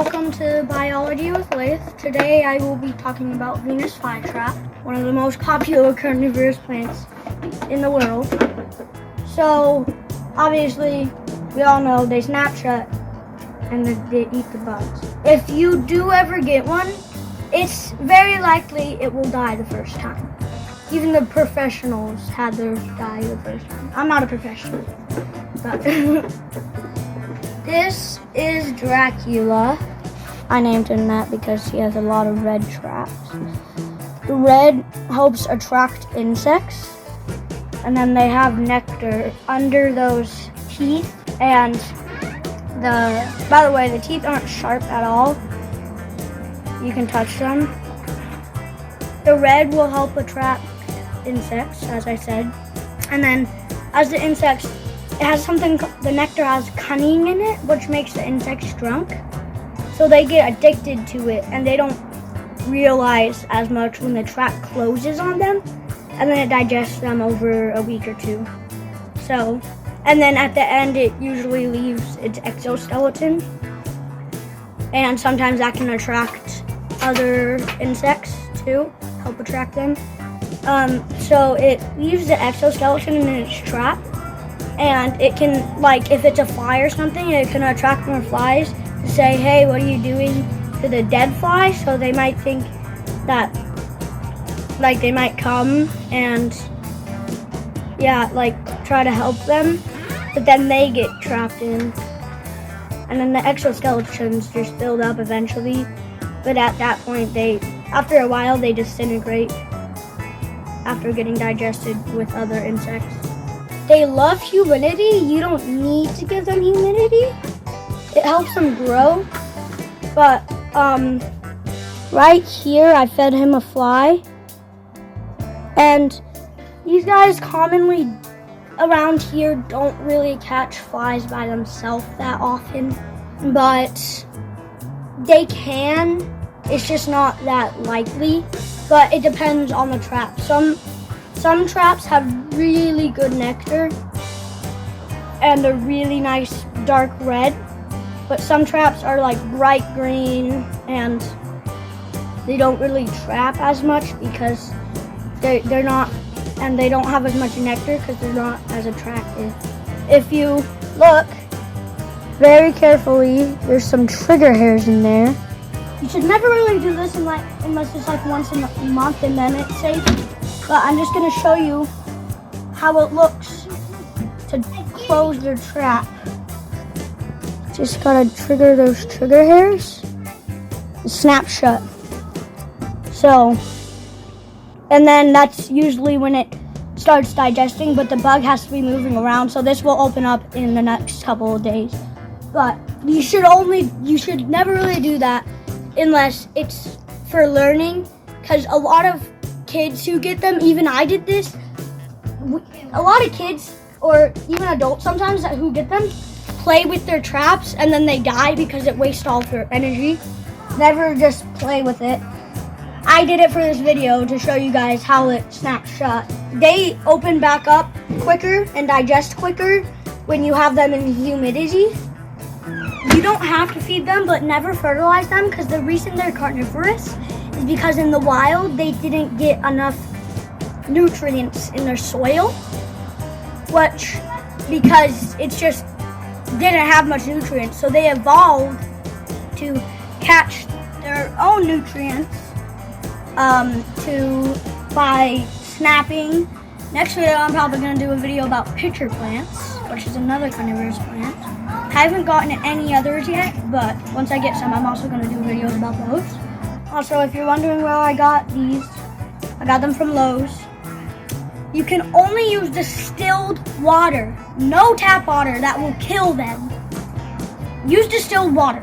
welcome to Biology with Laith. Today I will be talking about Venus flytrap, one of the most popular carnivorous plants in the world. So, obviously, we all know they snap shut and they eat the bugs. If you do ever get one, it's very likely it will die the first time. Even the professionals had theirs die the first time. I'm not a professional, but this is Dracula. I named him that because he has a lot of red traps. The red helps attract insects, and then they have nectar under those teeth. And by the way, the teeth aren't sharp at all. You can touch them. The red will help attract insects, as I said. And then as the insects, it has something, the nectar has cunning in it, which makes the insects drunk. So they get addicted to it and they don't realize as much when the trap closes on them, and then it digests them over a week or two. So, and then at the end it usually leaves its exoskeleton, and sometimes that can attract other insects too, help attract them. So it leaves the exoskeleton in its trap, and it can, like, if it's a fly or something, it can attract more flies to say, hey, what are you doing to the dead fly? So they might think that, like, they might come and, yeah, like, try to help them, but then they get trapped in. And then the exoskeletons just build up eventually, but at that point, after a while, they disintegrate after getting digested with other insects. They love humidity. You don't need to give them humidity. It helps them grow. But right here, I fed him a fly. And these guys commonly around here don't really catch flies by themselves that often. But they can. It's just not that likely. But it depends on the trap. Some traps have really good nectar and a really nice dark red, but some traps are like bright green and they don't really trap as much because they're not, and they don't have as much nectar because they're not as attractive. If you look very carefully, there's some trigger hairs in there. You should never really do this unless it's like once in a month, and then it's safe. But I'm just going to show you how it looks to close their trap. Just got to trigger those trigger hairs. Snap shut. So, and then that's usually when it starts digesting, but the bug has to be moving around. So this will open up in the next couple of days. But you should never really do that unless it's for learning, because a lot of kids who get them, even I did this, a lot of kids or even adults sometimes who get them play with their traps and then they die because it wastes all their energy. Never just play with it. I did it for this video to show you guys how it snaps shut. They open back up quicker and digest quicker when you have them in humidity. You don't have to feed them, but never fertilize them, because the reason they're carnivorous is because in the wild they didn't get enough nutrients in their soil, because it's just didn't have much nutrients, so they evolved to catch their own nutrients by snapping. Next video, I'm probably going to do a video about pitcher plants, which is another carnivorous plant. I haven't gotten any others yet, but once I get some, I'm also going to do videos about those. Also, if you're wondering where I got these, I got them from Lowe's. You can only use distilled water, no tap water, that will kill them. Use distilled water.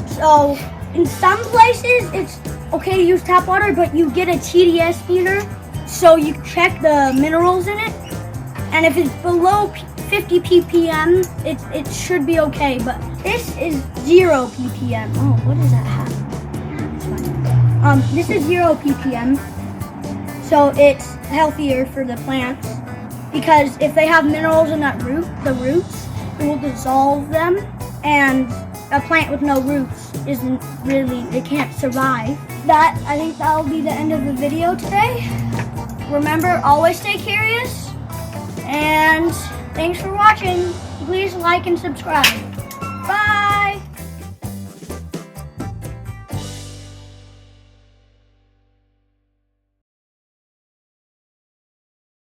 So, in some places, it's okay to use tap water, but you get a TDS meter, so you check the minerals in it. And if it's below 50 ppm, it should be okay, but this is 0 ppm. Oh, what does that have? This is 0 ppm, so it's healthier for the plants, because if they have minerals in the roots, it will dissolve them, and a plant with no roots isn't really, it can't survive. I think that'll be the end of the video today. Remember, always stay curious, and thanks for watching. Please like and subscribe. Bye!